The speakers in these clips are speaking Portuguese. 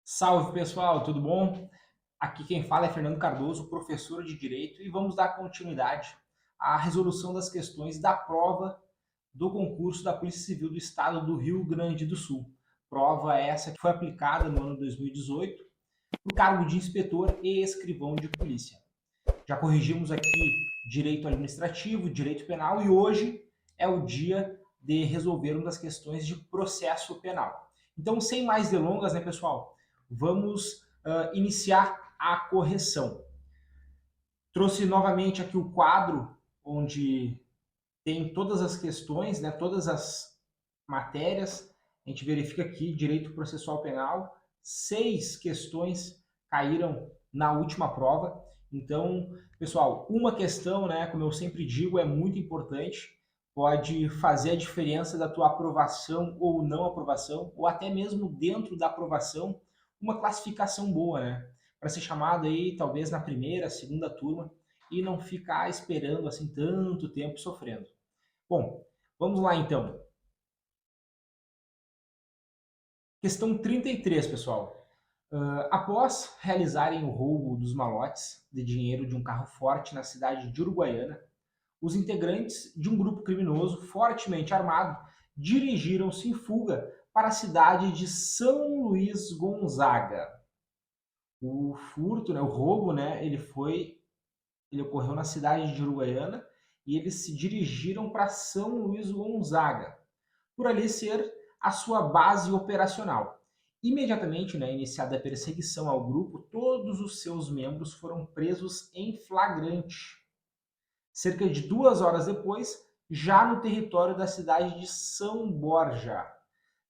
Salve pessoal, tudo bom? Aqui quem fala é Fernando Cardoso, professor de Direito, e vamos dar continuidade à resolução das questões da prova do concurso da Polícia Civil do Estado do Rio Grande do Sul. Prova essa que foi aplicada no ano 2018 no cargo de inspetor e escrivão de polícia. Já corrigimos aqui direito administrativo, direito penal e hoje é o dia de resolvermos as questões de processo penal. Então, sem mais delongas, né, pessoal? Vamos iniciar a correção. Trouxe novamente aqui o quadro onde tem todas as questões, né, todas as matérias. A gente verifica aqui direito processual penal. 6 questões caíram na última prova. Então, pessoal, uma questão, né, como eu sempre digo, é muito importante. Pode fazer a diferença da tua aprovação ou não aprovação, ou até mesmo dentro da aprovação, uma classificação boa, né? Para ser chamado aí, talvez na primeira, segunda turma, e não ficar esperando assim tanto tempo sofrendo. Bom, vamos lá então. Questão 33, pessoal. Após realizarem o roubo dos malotes de dinheiro de um carro forte na cidade de Uruguaiana, os integrantes de um grupo criminoso fortemente armado dirigiram-se em fuga para a cidade de São Luís Gonzaga. O furto, né, o roubo, né, ele ocorreu na cidade de Uruguaiana e eles se dirigiram para São Luís Gonzaga, por ali ser a sua base operacional. Imediatamente, né, iniciada a perseguição ao grupo, todos os seus membros foram presos em flagrante. Cerca de 2 horas depois, já no território da cidade de São Borja.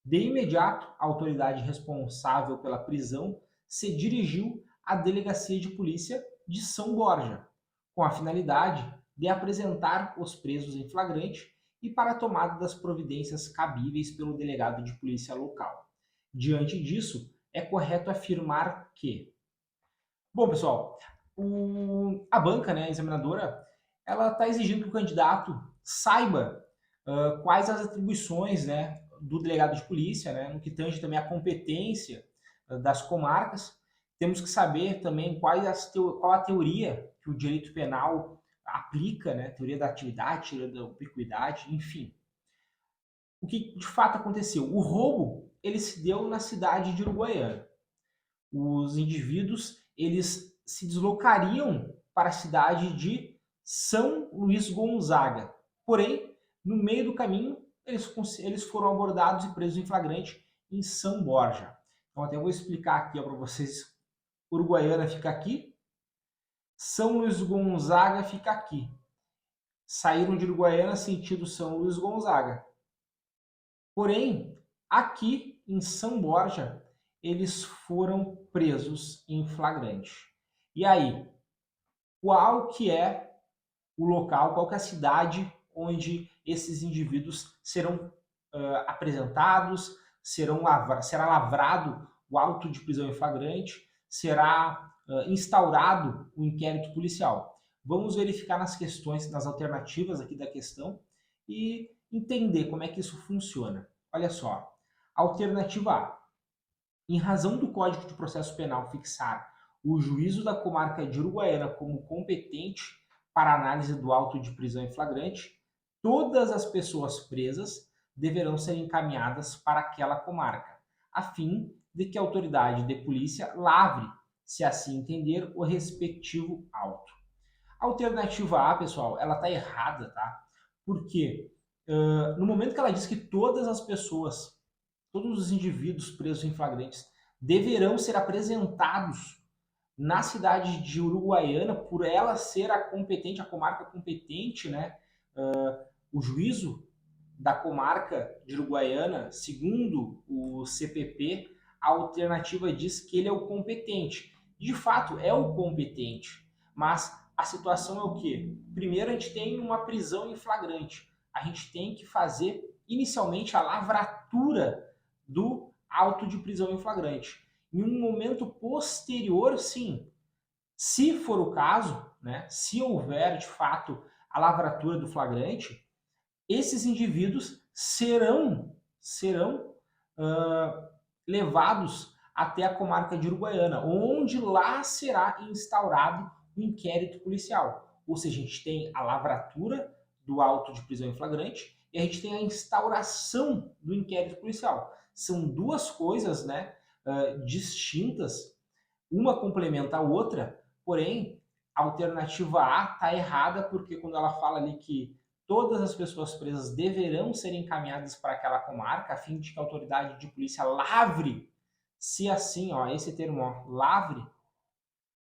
De imediato, a autoridade responsável pela prisão se dirigiu à delegacia de polícia de São Borja, com a finalidade de apresentar os presos em flagrante e para a tomada das providências cabíveis pelo delegado de polícia local. Diante disso, é correto afirmar que... Bom, pessoal, a banca, né, a examinadora, ela está exigindo que o candidato saiba quais as atribuições, né, do delegado de polícia, né, no que tange também a competência das comarcas. Temos que saber também qual a teoria que o direito penal aplica, né, teoria da atividade, teoria da ubiquidade, enfim. O que de fato aconteceu? O roubo ele se deu na cidade de Uruguaiana. Os indivíduos eles se deslocariam para a cidade de São Luís Gonzaga. Porém, no meio do caminho, eles foram abordados e presos em flagrante em São Borja. Então, até vou explicar aqui para vocês. Uruguaiana fica aqui, São Luís Gonzaga fica aqui. Saíram de Uruguaiana sentido São Luís Gonzaga. Porém, aqui em São Borja, eles foram presos em flagrante. E aí, qual que é o local, qual que é a cidade onde esses indivíduos serão apresentados, será lavrado o auto de prisão em flagrante, será instaurado o inquérito policial. Vamos verificar nas questões, nas alternativas aqui da questão e entender como é que isso funciona. Olha só, alternativa A. Em razão do Código de Processo Penal fixar o juízo da comarca de Uruguaiana como competente para análise do auto de prisão em flagrante, todas as pessoas presas deverão ser encaminhadas para aquela comarca, a fim de que a autoridade de polícia lavre, se assim entender, o respectivo auto. A alternativa A, pessoal, ela está errada, tá? Porque no momento que ela diz que todas as pessoas, todos os indivíduos presos em flagrantes deverão ser apresentados na cidade de Uruguaiana, por ela ser a competente, a comarca competente, né? O juízo da comarca de Uruguaiana, segundo o CPP, a alternativa diz que ele é o competente. De fato, é o competente, mas a situação é o quê? Primeiro, a gente tem uma prisão em flagrante. A gente tem que fazer inicialmente a lavratura do auto de prisão em flagrante. Em um momento posterior, sim, se for o caso, né, se houver de fato a lavratura do flagrante, esses indivíduos serão levados até a comarca de Uruguaiana, onde lá será instaurado o inquérito policial. Ou seja, a gente tem a lavratura do auto de prisão em flagrante e a gente tem a instauração do inquérito policial. São duas coisas, né, distintas, uma complementa a outra, porém, a alternativa A está errada, porque quando ela fala ali que todas as pessoas presas deverão ser encaminhadas para aquela comarca, a fim de que a autoridade de polícia lavre, se assim, ó, esse termo, ó, lavre,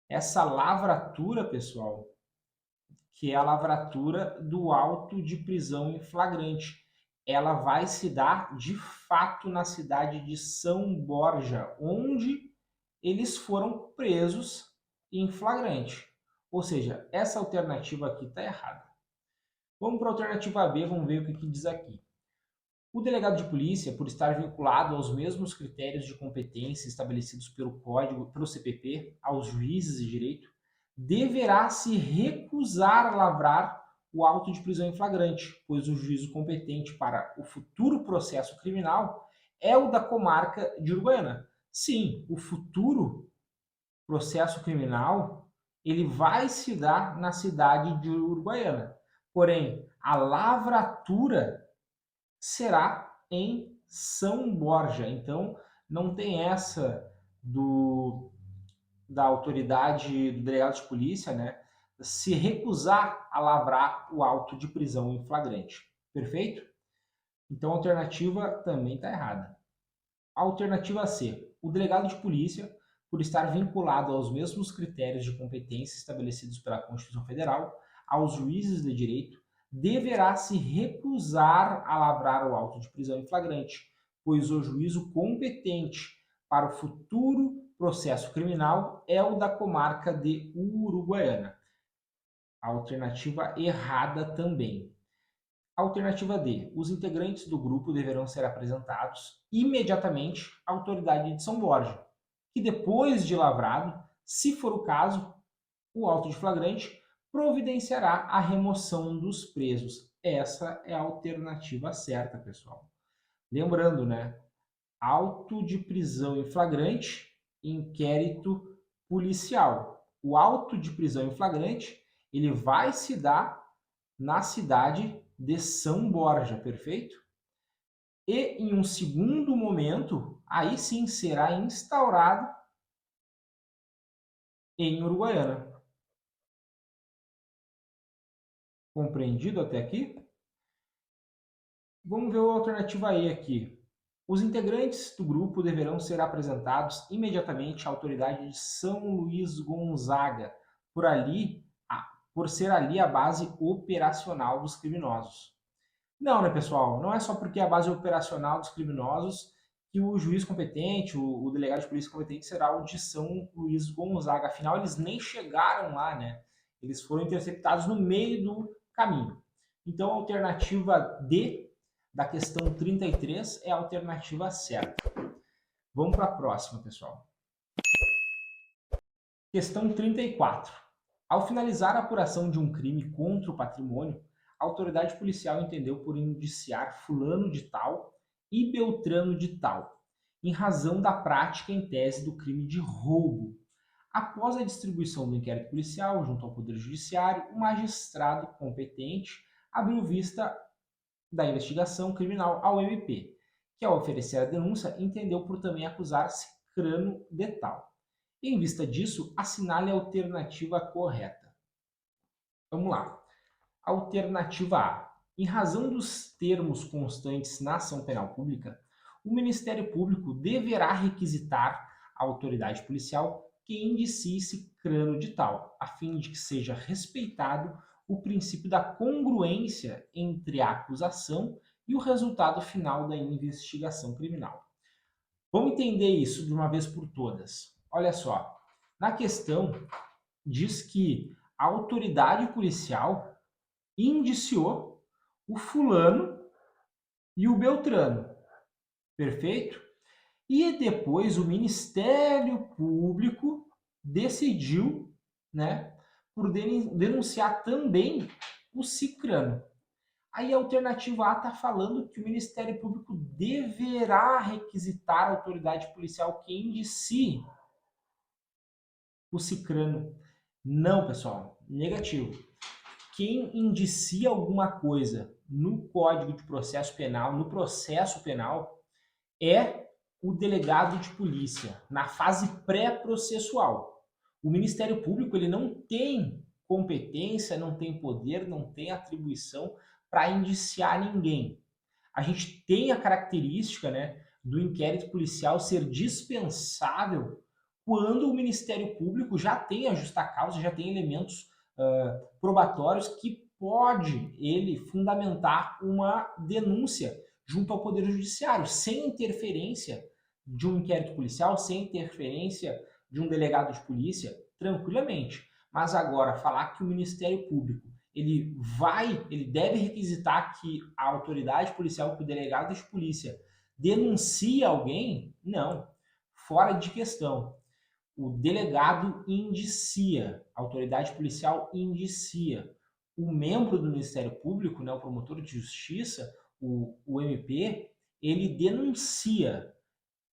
essa lavratura, pessoal, que é a lavratura do auto de prisão em flagrante. Ela vai se dar de fato na cidade de São Borja, onde eles foram presos em flagrante. Ou seja, essa alternativa aqui está errada. Vamos para a alternativa B, vamos ver o que diz aqui. O delegado de polícia, por estar vinculado aos mesmos critérios de competência estabelecidos pelo Código, pelo CPP, aos juízes de direito, deverá se recusar a lavrar o auto de prisão em flagrante, pois o juízo competente para o futuro processo criminal é o da comarca de Uruguaiana. Sim, o futuro processo criminal ele vai se dar na cidade de Uruguaiana. Porém, a lavratura será em São Borja. Então, não tem essa da autoridade do delegado de polícia, né, se recusar a lavrar o auto de prisão em flagrante. Perfeito? Então, a alternativa também está errada. A alternativa C. O delegado de polícia, por estar vinculado aos mesmos critérios de competência estabelecidos pela Constituição Federal, aos juízes de direito, deverá se recusar a lavrar o auto de prisão em flagrante, pois o juízo competente para o futuro processo criminal é o da comarca de Uruguaiana. A alternativa errada também. Alternativa D. Os integrantes do grupo deverão ser apresentados imediatamente à autoridade de São Borja, que depois de lavrado, se for o caso, o auto de flagrante providenciará a remoção dos presos. Essa é a alternativa certa, pessoal. Lembrando, né? Auto de prisão em flagrante, inquérito policial. O auto de prisão em flagrante, ele vai se dar na cidade de São Borja, perfeito? E em um segundo momento, aí sim será instaurado em Uruguaiana. Compreendido até aqui? Vamos ver a alternativa E aqui. Os integrantes do grupo deverão ser apresentados imediatamente à autoridade de São Luís Gonzaga, por ser ali a base operacional dos criminosos. Não, né, pessoal? Não é só porque é a base operacional dos criminosos que o juiz competente, o delegado de polícia competente será o de São Luís Gonzaga. Afinal, eles nem chegaram lá, né? Eles foram interceptados no meio do caminho. Então, a alternativa D da questão 33 é a alternativa certa. Vamos para a próxima, pessoal. Questão 34. Ao finalizar a apuração de um crime contra o patrimônio, a autoridade policial entendeu por indiciar fulano de tal e Beltrano de tal, em razão da prática em tese do crime de roubo. Após a distribuição do inquérito policial junto ao Poder Judiciário, o magistrado competente abriu vista da investigação criminal ao MP, que ao oferecer a denúncia entendeu por também acusar Cicrano de tal. Em vista disso, assinale a alternativa correta. Vamos lá. Alternativa A. Em razão dos termos constantes na ação penal pública, o Ministério Público deverá requisitar à autoridade policial que indicie Cicrano de tal, a fim de que seja respeitado o princípio da congruência entre a acusação e o resultado final da investigação criminal. Vamos entender isso de uma vez por todas. Olha só, na questão diz que a autoridade policial indiciou o fulano e o Beltrano, perfeito? E depois o Ministério Público decidiu, né, por denunciar também o Cicrano. Aí a alternativa A está falando que o Ministério Público deverá requisitar a autoridade policial que indicie o cicrano. Não, pessoal, negativo. Quem indicia alguma coisa no Código de Processo Penal, no processo penal, é o delegado de polícia, na fase pré-processual. O Ministério Público ele não tem competência, não tem poder, não tem atribuição para indiciar ninguém. A gente tem a característica, né, do inquérito policial ser dispensável quando o Ministério Público já tem a justa causa, já tem elementos probatórios que pode ele fundamentar uma denúncia junto ao Poder Judiciário, sem interferência de um inquérito policial, sem interferência de um delegado de polícia, tranquilamente. Mas agora, falar que o Ministério Público ele deve requisitar que a autoridade policial, que o delegado de polícia denuncie alguém, não, fora de questão. O delegado indicia, a autoridade policial indicia. O membro do Ministério Público, né, o promotor de justiça, o MP, ele denuncia.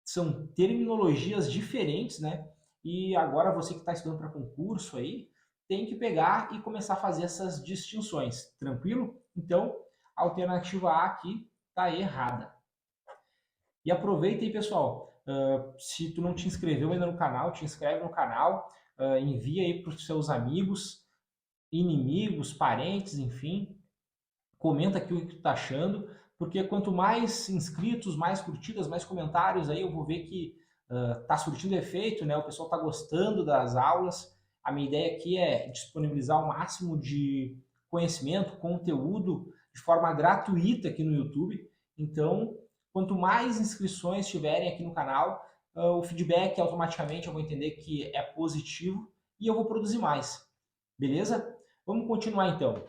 São terminologias diferentes, né? E agora você que está estudando para concurso aí, tem que pegar e começar a fazer essas distinções, tranquilo? Então, a alternativa A aqui está errada. E aproveita aí, pessoal, se tu não te inscreveu ainda no canal, te inscreve no canal, envia aí para os seus amigos, inimigos, parentes, enfim, comenta aqui o que tu tá achando, porque quanto mais inscritos, mais curtidas, mais comentários, aí eu vou ver que tá surtindo efeito, né? O pessoal tá gostando das aulas. A minha ideia aqui é disponibilizar o máximo de conhecimento, conteúdo de forma gratuita aqui no YouTube. Então, quanto mais inscrições tiverem aqui no canal, o feedback automaticamente eu vou entender que é positivo e eu vou produzir mais. Beleza? Vamos continuar então.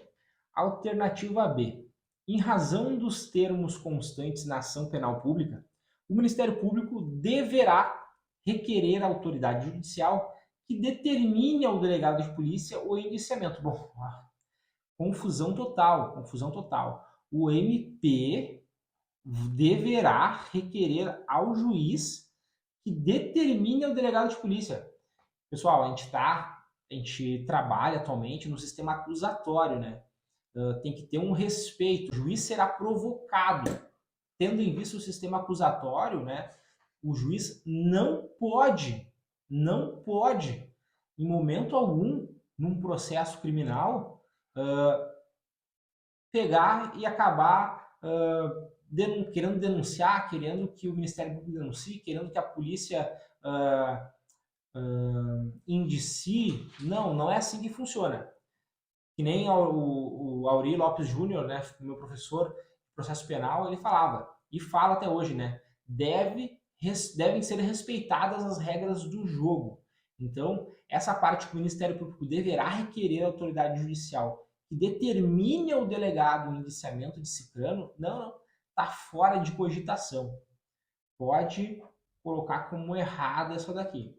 Alternativa B. Em razão dos termos constantes na ação penal pública, o Ministério Público deverá requerer à autoridade judicial que determine ao delegado de polícia o indiciamento. Bom, confusão total, confusão total. O MP deverá requerer ao juiz que determine ao delegado de polícia. Pessoal, a gente trabalha atualmente no sistema acusatório, né? Tem que ter um respeito. O juiz será provocado. Tendo em vista o sistema acusatório, né? O juiz não pode, em momento algum, num processo criminal, pegar e acabar querendo denunciar, querendo que o Ministério Público denuncie, querendo que a polícia indicie. Não, não é assim que funciona. Que nem o Auri Lopes Júnior, né, meu professor de processo penal, ele falava, e fala até hoje, né, devem ser respeitadas as regras do jogo. Então, essa parte que o Ministério Público deverá requerer à autoridade judicial que determine ao delegado o indiciamento de cicrano, não, está fora de cogitação. Pode colocar como errada essa daqui.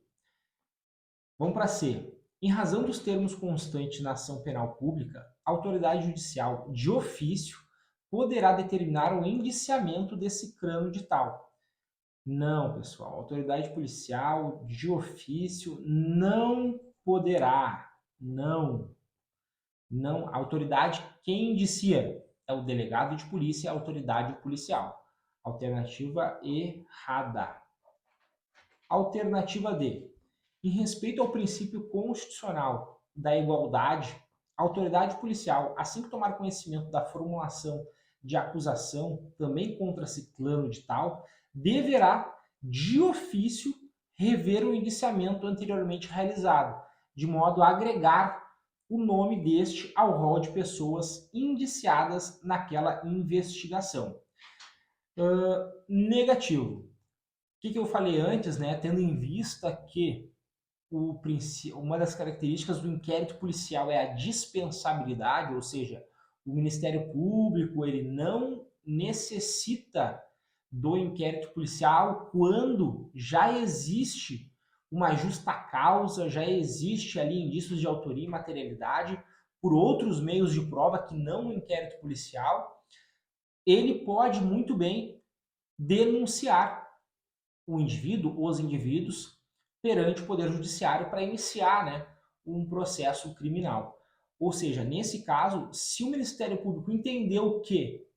Vamos para C. Em razão dos termos constantes na ação penal pública, a autoridade judicial, de ofício, poderá determinar o indiciamento desse crânio de tal. Não, pessoal. A autoridade policial, de ofício, não poderá. Não. Não. A autoridade, quem indicia? É o delegado de polícia e a autoridade policial. Alternativa errada. Alternativa D. Em respeito ao princípio constitucional da igualdade, a autoridade policial, assim que tomar conhecimento da formulação de acusação também contra ciclano de tal, deverá, de ofício, rever o indiciamento anteriormente realizado, de modo a agregar o nome deste ao rol de pessoas indiciadas naquela investigação. Negativo. O que eu falei antes, né? Tendo em vista que uma das características do inquérito policial é a dispensabilidade, ou seja, o Ministério Público ele não necessita do inquérito policial quando já existe uma justa causa, já existe ali indícios de autoria e materialidade por outros meios de prova que não o inquérito policial. ele pode muito bem denunciar o indivíduo, os indivíduos, perante o Poder Judiciário para iniciar, né, um processo criminal. Ou seja, nesse caso, se o Ministério Público entendeu que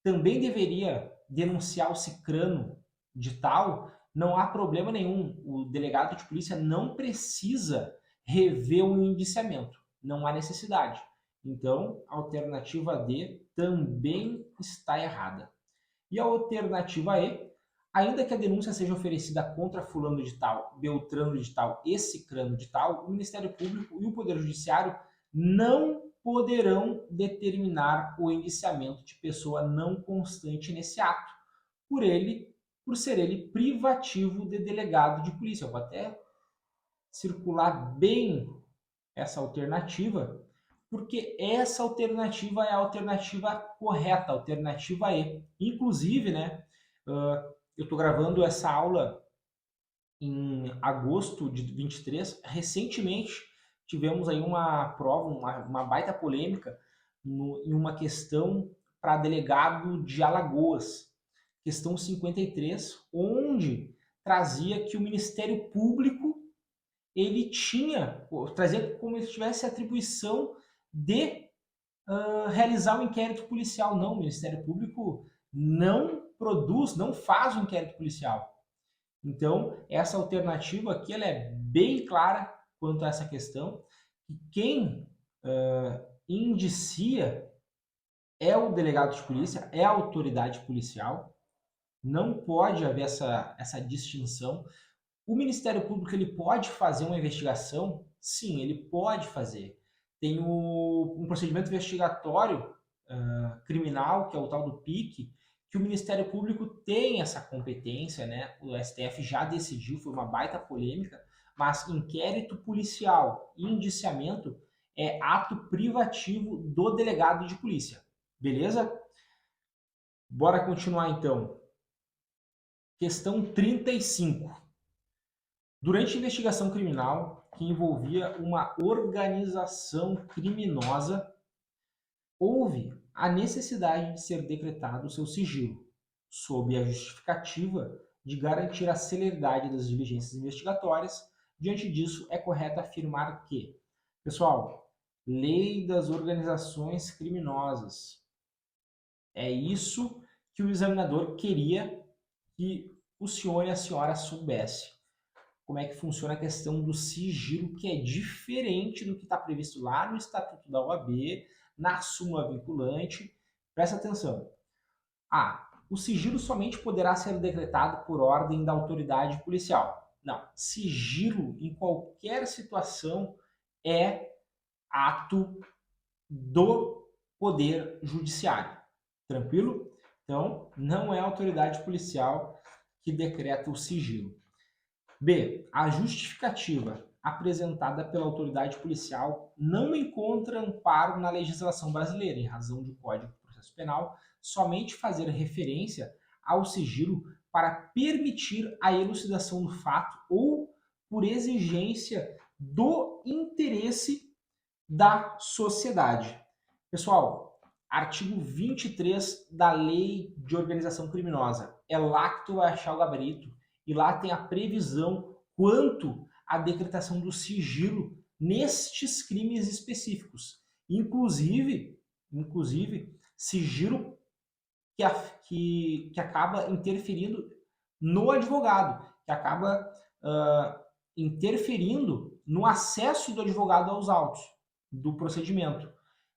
também deveria denunciar o cicrano de tal, não há problema nenhum. O delegado de polícia não precisa rever o indiciamento. Não há necessidade. Então, a alternativa D também está errada. E a alternativa E, ainda que a denúncia seja oferecida contra fulano de tal, beltrano de tal e cicrano de tal, o Ministério Público e o Poder Judiciário não poderão determinar o indiciamento de pessoa não constante nesse ato, por ser ele privativo de delegado de polícia. Eu vou até circular bem essa alternativa, porque essa alternativa é a alternativa correta, a alternativa E. Inclusive, né, eu estou gravando essa aula em agosto de 23. Recentemente tivemos aí uma prova, uma baita polêmica em uma questão para delegado de Alagoas, questão 53, onde trazia que o Ministério Público ele trazia como se tivesse atribuição de realizar o inquérito policial. Não, o Ministério Público não produz, não faz o inquérito policial. Então, essa alternativa aqui ela é bem clara quanto a essa questão. E quem indicia é o delegado de polícia, é a autoridade policial. Não pode haver essa distinção. O Ministério Público ele pode fazer uma investigação? Sim, ele pode fazer. Tem um procedimento investigatório criminal, que é o tal do PIC, que o Ministério Público tem essa competência, né? O STF já decidiu, foi uma baita polêmica, mas inquérito policial e indiciamento é ato privativo do delegado de polícia. Beleza? Bora continuar então. Questão 35. Durante a investigação criminal que envolvia uma organização criminosa, houve a necessidade de ser decretado o seu sigilo, sob a justificativa de garantir a celeridade das diligências investigatórias. Diante disso, é correto afirmar que, pessoal, lei das organizações criminosas. É isso que o examinador queria que o senhor e a senhora soubesse. Como é que funciona a questão do sigilo, que é diferente do que está previsto lá no Estatuto da OAB, na súmula vinculante. Presta atenção. O sigilo somente poderá ser decretado por ordem da autoridade policial. Não, sigilo em qualquer situação é ato do Poder Judiciário. Tranquilo? Então, não é a autoridade policial que decreta o sigilo. B. A justificativa apresentada pela autoridade policial não encontra amparo na legislação brasileira, em razão do Código de Processo Penal, somente fazer referência ao sigilo para permitir a elucidação do fato ou por exigência do interesse da sociedade. Pessoal, artigo 23 da Lei de Organização Criminosa. É lá que tu vai achar o gabarito e lá tem a previsão quanto à decretação do sigilo nestes crimes específicos. Inclusive sigilo que acaba interferindo no advogado, que acaba interferindo no acesso do advogado aos autos do procedimento.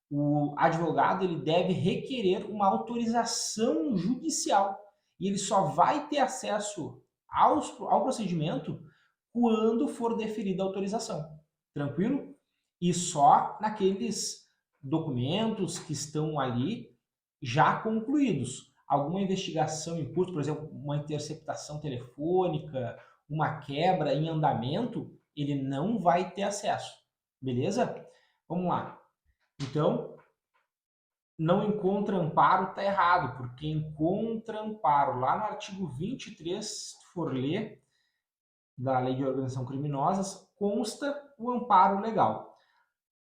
O advogado ele deve requerer uma autorização judicial e ele só vai ter acesso ao procedimento quando for deferida a autorização. Tranquilo? E só naqueles documentos que estão ali já concluídos. Alguma investigação em curso, por exemplo, uma interceptação telefônica, uma quebra em andamento, ele não vai ter acesso. Beleza? Vamos lá. Então, não encontra amparo, está errado, porque encontra amparo. Lá no artigo 23, se for ler, da Lei de Organização Criminosas, consta o amparo legal.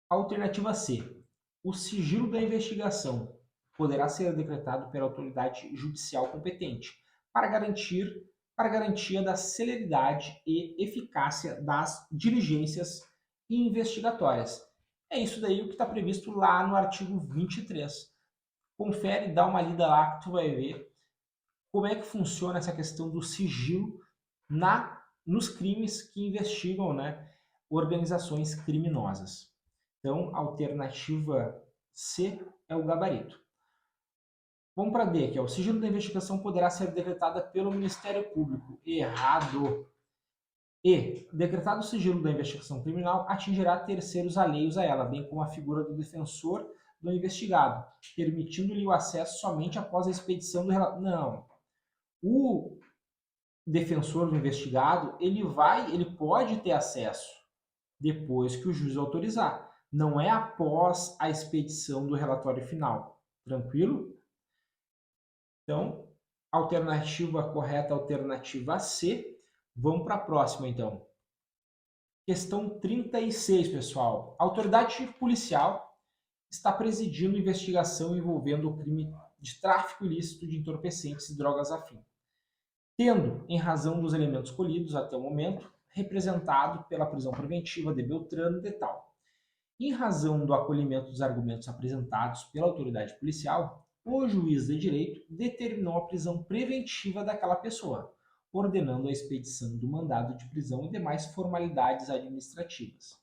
Alternativa C. O sigilo da investigação poderá ser decretado pela autoridade judicial competente para garantia da celeridade e eficácia das diligências investigatórias. É isso daí o que está previsto lá no artigo 23. Confere, dá uma lida lá que tu vai ver como é que funciona essa questão do sigilo nos crimes que investigam, né, organizações criminosas. Então, a alternativa C é o gabarito. Vamos para D, que é o sigilo da investigação poderá ser decretada pelo Ministério Público. Errado. E, decretado o sigilo da investigação criminal, atingirá terceiros alheios a ela, bem como a figura do defensor do investigado, permitindo-lhe o acesso somente após a expedição do relatório. Não. O defensor do investigado, ele pode ter acesso depois que o juiz autorizar. Não é após a expedição do relatório final. Tranquilo? Então, alternativa correta, alternativa C. Vamos para a próxima, então. Questão 36, pessoal. A autoridade policial está presidindo investigação envolvendo o crime de tráfico ilícito de entorpecentes e drogas afins, tendo, em razão dos elementos colhidos até o momento, representado pela prisão preventiva de Beltrano de tal. Em razão do acolhimento dos argumentos apresentados pela autoridade policial, o juiz de direito determinou a prisão preventiva daquela pessoa, ordenando a expedição do mandado de prisão e demais formalidades administrativas.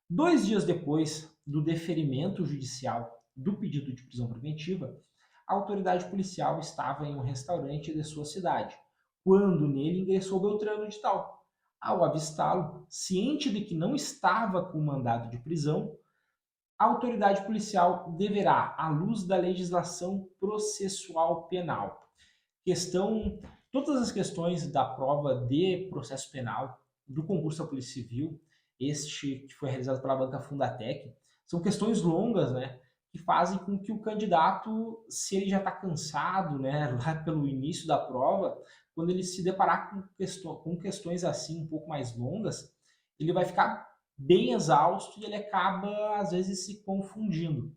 2 dias depois do deferimento judicial do pedido de prisão preventiva, a autoridade policial estava em um restaurante de sua cidade, quando nele ingressou Beltrano de tal. Ao avistá-lo, ciente de que não estava com mandado de prisão, a autoridade policial deverá, à luz da legislação processual penal, todas as questões da prova de processo penal do concurso da Polícia Civil, este que foi realizado pela banca Fundatec, são questões longas, né, que fazem com que o candidato, se ele já está cansado, né, lá pelo início da prova, quando ele se deparar com questões assim um pouco mais longas, ele vai ficar bem exausto e ele acaba, às vezes, se confundindo.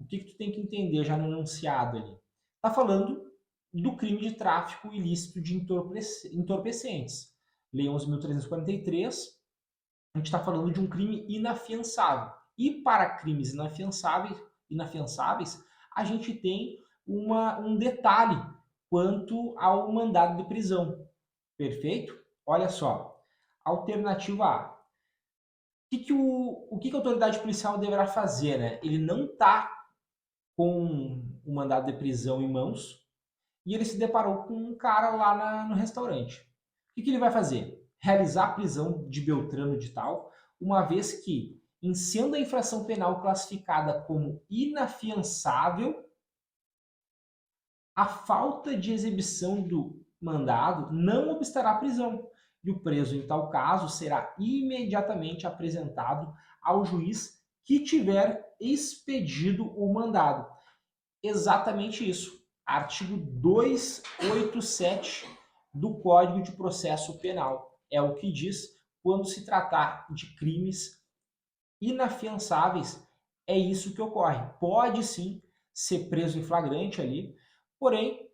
O que tu tem que entender já no enunciado ali? Está falando do crime de tráfico ilícito de entorpecentes. Lei 11.343, a gente está falando de um crime inafiançável. E para crimes inafiançáveis, a gente tem um detalhe quanto ao mandado de prisão. Perfeito? Olha só. Alternativa A. O que a autoridade policial deverá fazer? Né? Ele não está com o mandado de prisão em mãos e ele se deparou com um cara lá no restaurante. O que ele vai fazer? Realizar a prisão de Beltrano de tal, uma vez que, em sendo a infração penal classificada como inafiançável, a falta de exibição do mandado não obstará a prisão, e o preso, em tal caso, será imediatamente apresentado ao juiz que tiver expedido o mandado. Exatamente isso. Artigo 287 do Código de Processo Penal. É o que diz quando se tratar de crimes inafiançáveis, é isso que ocorre. Pode sim ser preso em flagrante ali, porém,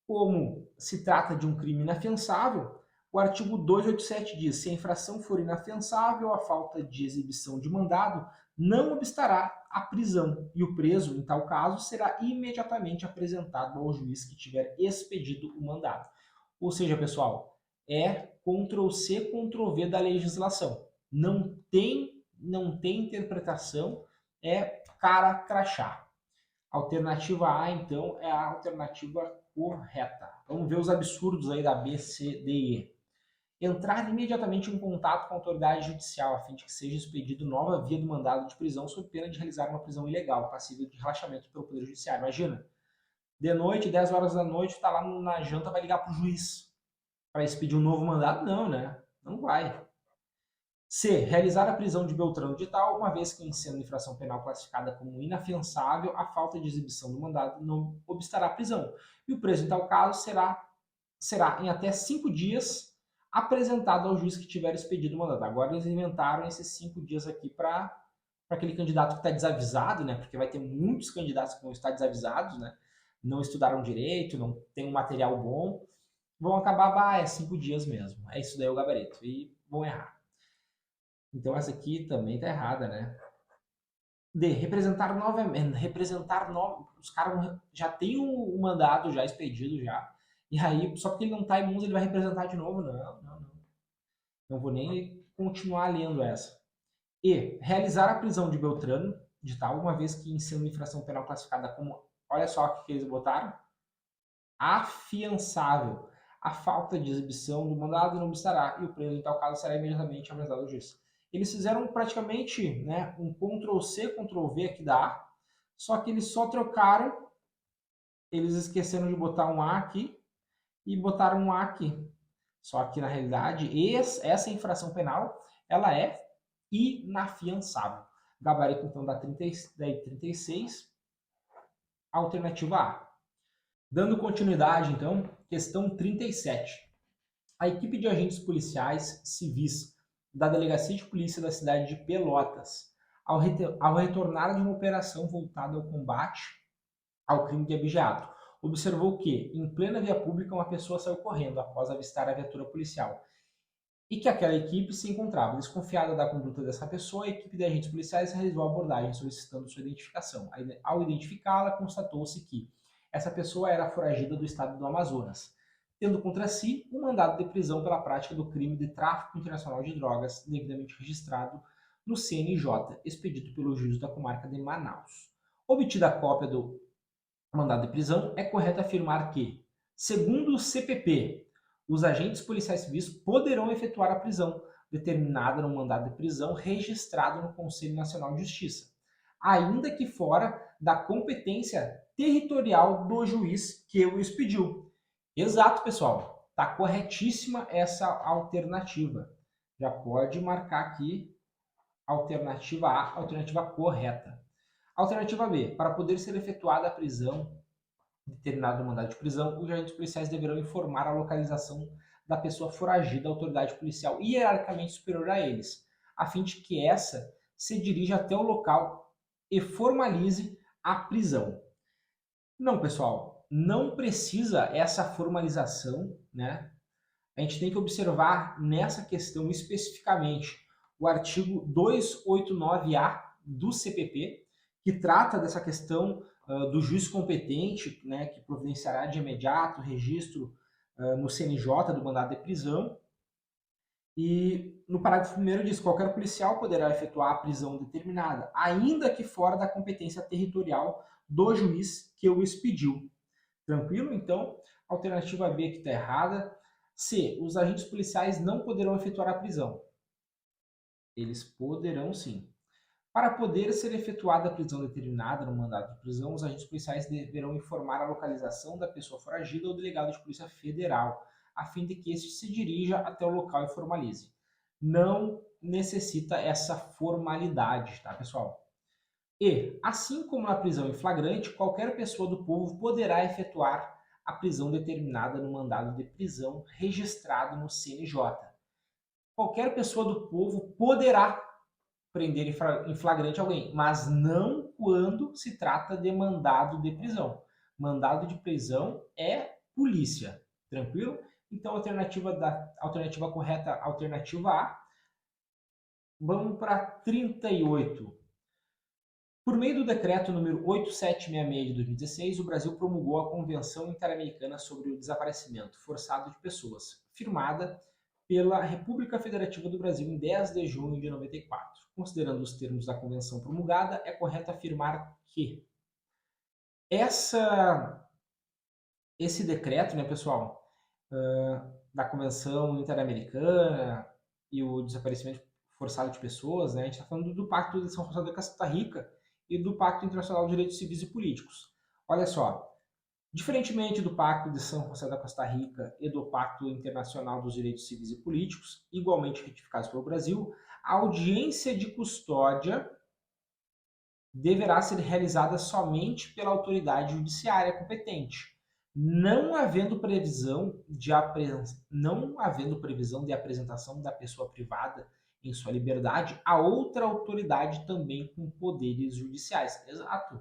como se trata de um crime inafiançável, o artigo 287 diz: se a infração for inafiançável, a falta de exibição de mandado não obstará a prisão, e o preso, em tal caso, será imediatamente apresentado ao juiz que tiver expedido o mandado. Ou seja, pessoal, é Ctrl+C, Ctrl+V da legislação. Não tem interpretação, é cara crachá. Alternativa A, então, é a alternativa correta. Vamos ver os absurdos aí da B, C, D e E. Entrar imediatamente em contato com a autoridade judicial, a fim de que seja expedido nova via do mandado de prisão, sob pena de realizar uma prisão ilegal, passível de relaxamento pelo Poder Judiciário. Imagina, de noite, 10 horas da noite, tu tá lá na janta, vai ligar pro juiz para expedir um novo mandado? Não, né? Não vai. C. Realizar a prisão de Beltrano de tal, uma vez que, em sendo infração penal classificada como inafiançável, a falta de exibição do mandado não obstará a prisão. E o preso, em tal caso, será em até 5 dias apresentado ao juiz que tiver expedido o mandado. Agora eles inventaram esses 5 dias aqui para para aquele candidato que está desavisado, né? Porque vai ter muitos candidatos que vão estar desavisados, né? Não estudaram direito, não tem um material bom, vão acabar, é 5 dias mesmo. É isso daí o gabarito. E vão errar. Então essa aqui também tá errada, né? D, representar novamente, os caras já tem o mandado já expedido já. E aí, só porque ele não tá em Monza, ele vai representar de novo? Não, não, não. Não vou nem continuar lendo essa. E, realizar a prisão de Beltrano, de tal, uma vez que em sendo infração penal classificada como, olha só o que eles botaram, afiançável. A falta de exibição do mandado não obstará e o preso em tal caso será imediatamente apresentado ao juiz. Eles fizeram praticamente, né, um Ctrl+C, Ctrl+V aqui da A, só que eles só trocaram, eles esqueceram de botar um A aqui e botaram um A aqui. Só que na realidade essa infração penal ela é inafiançável. Gabarito então da 36, alternativa A. Dando continuidade, então, questão 37. A equipe de agentes policiais civis da Delegacia de Polícia da cidade de Pelotas, ao retornar de uma operação voltada ao combate ao crime de abigeato, observou que, em plena via pública, uma pessoa saiu correndo após avistar a viatura policial e que aquela equipe se encontrava. Desconfiada da conduta dessa pessoa, a equipe de agentes policiais realizou a abordagem solicitando sua identificação. Ao identificá-la, constatou-se que essa pessoa era foragida do estado do Amazonas, tendo contra si um mandado de prisão pela prática do crime de tráfico internacional de drogas, devidamente registrado no CNJ, expedido pelo juiz da comarca de Manaus. Obtida a cópia do mandado de prisão, é correto afirmar que, segundo o CPP, os agentes policiais civis poderão efetuar a prisão, determinada no mandado de prisão registrado no Conselho Nacional de Justiça, ainda que fora da competência territorial do juiz que o expediu. Exato, pessoal. Está corretíssima essa alternativa. Já pode marcar aqui alternativa A, alternativa correta. Alternativa B. Para poder ser efetuada a prisão, determinado mandado de prisão, os agentes policiais deverão informar a localização da pessoa foragida à autoridade policial hierarquicamente superior a eles, a fim de que essa se dirija até o local e formalize a prisão. Não, pessoal, não precisa essa formalização, né? A gente tem que observar nessa questão especificamente o artigo 289-A do CPP, que trata dessa questão do juiz competente, né, que providenciará de imediato registro no CNJ do mandado de prisão. E no parágrafo 1º diz: qualquer policial poderá efetuar a prisão determinada, ainda que fora da competência territorial do juiz que o expediu. Tranquilo? Então, alternativa B aqui está errada. C. Os agentes policiais não poderão efetuar a prisão. Eles poderão sim. Para poder ser efetuada a prisão determinada no mandado de prisão, os agentes policiais deverão informar a localização da pessoa foragida ao delegado de Polícia Federal, a fim de que este se dirija até o local e formalize. Não necessita essa formalidade, tá, pessoal? E, assim como na prisão em flagrante, qualquer pessoa do povo poderá efetuar a prisão determinada no mandado de prisão registrado no CNJ. Qualquer pessoa do povo poderá prender em flagrante alguém, mas não quando se trata de mandado de prisão. Mandado de prisão é polícia, tranquilo? Então, alternativa correta, alternativa A. Vamos para 38. Por meio do decreto número 8766 de 2016, o Brasil promulgou a Convenção Interamericana sobre o Desaparecimento Forçado de Pessoas, firmada pela República Federativa do Brasil em 10 de junho de 94. Considerando os termos da convenção promulgada, é correto afirmar que esse decreto, né, pessoal, da Convenção Interamericana e o desaparecimento forçado de pessoas, né, a gente está falando do Pacto de São José de Costa Rica e do Pacto Internacional de Direitos Civis e Políticos. Olha só, diferentemente do Pacto de São José da Costa Rica e do Pacto Internacional dos Direitos Civis e Políticos, igualmente ratificados pelo Brasil, a audiência de custódia deverá ser realizada somente pela autoridade judiciária competente, não havendo previsão de apresentação da pessoa privada em sua liberdade a outra autoridade também com poderes judiciais. Exato.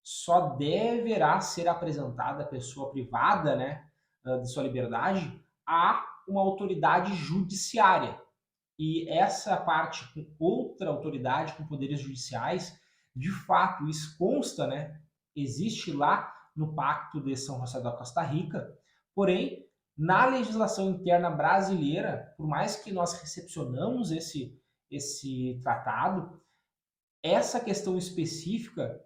Só deverá ser apresentada a pessoa privada, né, de sua liberdade a uma autoridade judiciária. E essa parte com outra autoridade com poderes judiciais, de fato, isso consta, né? Existe lá no Pacto de São José da Costa Rica, porém, na legislação interna brasileira, por mais que nós recepcionamos esse tratado, essa questão específica,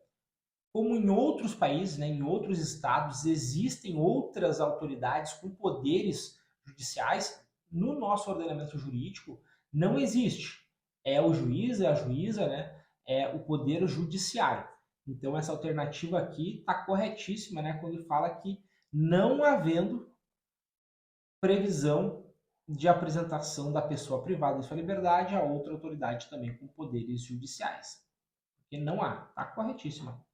como em outros países, né, em outros estados, existem outras autoridades com poderes judiciais, no nosso ordenamento jurídico não existe. É o juiz, é a juíza, né, é o poder judiciário. Então essa alternativa aqui está corretíssima, né, quando fala que não havendo previsão de apresentação da pessoa privada de sua liberdade a outra autoridade também com poderes judiciais. Porque não há, está corretíssima.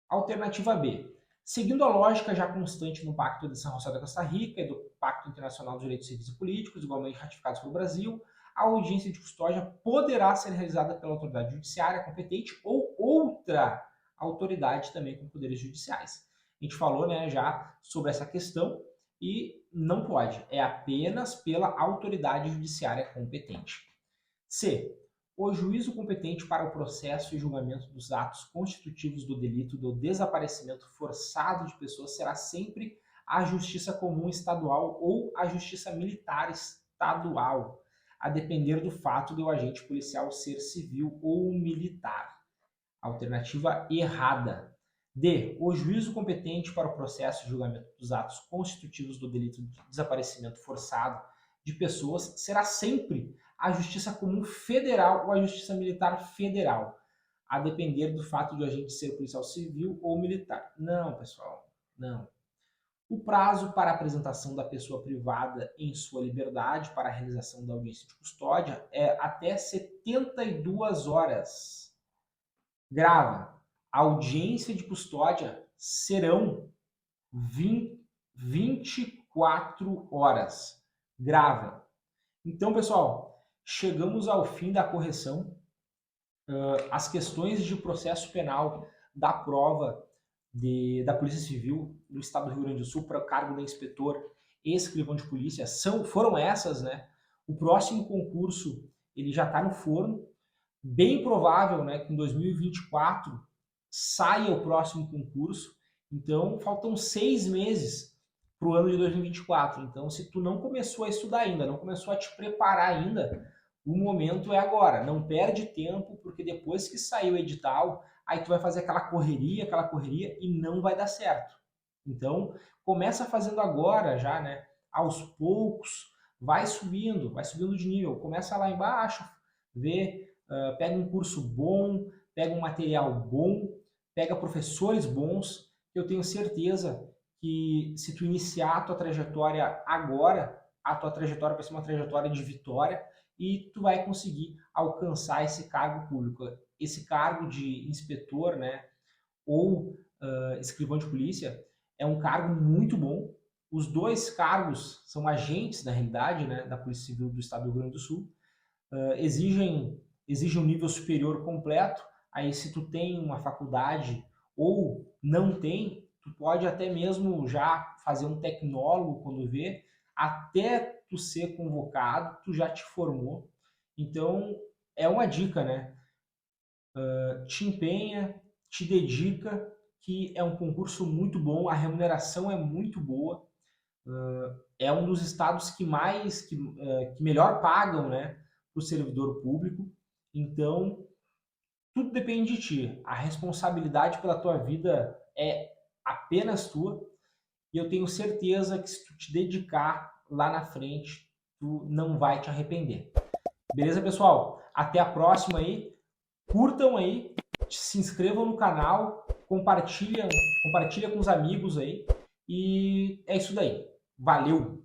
Alternativa B. Seguindo a lógica já constante no Pacto de São José da Costa Rica e do Pacto Internacional dos Direitos Civis e Políticos, igualmente ratificados pelo Brasil, a audiência de custódia poderá ser realizada pela autoridade judiciária competente ou outra autoridade também com poderes judiciais. A gente falou, né, já sobre essa questão e não pode, é apenas pela autoridade judiciária competente. C. O juízo competente para o processo e julgamento dos atos constitutivos do delito do desaparecimento forçado de pessoas será sempre a Justiça Comum Estadual ou a Justiça Militar Estadual, a depender do fato do agente policial ser civil ou militar. Alternativa errada. D. O juízo competente para o processo e julgamento dos atos constitutivos do delito de desaparecimento forçado de pessoas será sempre a Justiça Comum Federal ou a Justiça Militar Federal, a depender do fato de o agente ser policial civil ou militar. Não, pessoal, não. O prazo para a apresentação da pessoa privada em sua liberdade para a realização da audiência de custódia é até 72 horas. Grava. A audiência de custódia serão 24 horas. Grava. Então, pessoal, chegamos ao fim da correção. As questões de processo penal da prova da Polícia Civil do Estado do Rio Grande do Sul para o cargo de inspetor e escrivão de polícia foram essas, né? O próximo concurso ele já está no forno. Bem provável, né, que em 2024 saia o próximo concurso. Então, faltam 6 meses para o ano de 2024. Então, se tu não começou a estudar ainda, não começou a te preparar ainda, o momento é agora. Não perde tempo, porque depois que sair o edital, aí tu vai fazer aquela correria e não vai dar certo. Então, começa fazendo agora já, né? Aos poucos, vai subindo de nível. Começa lá embaixo, pega um curso bom, pega um material bom, pega professores bons. Eu tenho certeza que se tu iniciar a tua trajetória agora, a tua trajetória vai ser uma trajetória de vitória e tu vai conseguir alcançar esse cargo público. Esse cargo de inspetor, né, ou escrivão de polícia é um cargo muito bom. Os dois cargos são agentes, na realidade, né, da Polícia Civil do Estado do Rio Grande do Sul. Exigem um nível superior completo. Aí, se tu tem uma faculdade ou não tem, tu pode até mesmo já fazer um tecnólogo quando vê, até tu ser convocado, tu já te formou. Então, é uma dica, né? Te empenha, te dedica, que é um concurso muito bom, a remuneração é muito boa, é um dos estados que melhor pagam, né, para o servidor público. Então, tudo depende de ti. A responsabilidade pela tua vida é apenas tua. E eu tenho certeza que se tu te dedicar lá na frente, tu não vai te arrepender. Beleza, pessoal? Até a próxima aí. Curtam aí, se inscrevam no canal, compartilha com os amigos aí. E é isso daí. Valeu!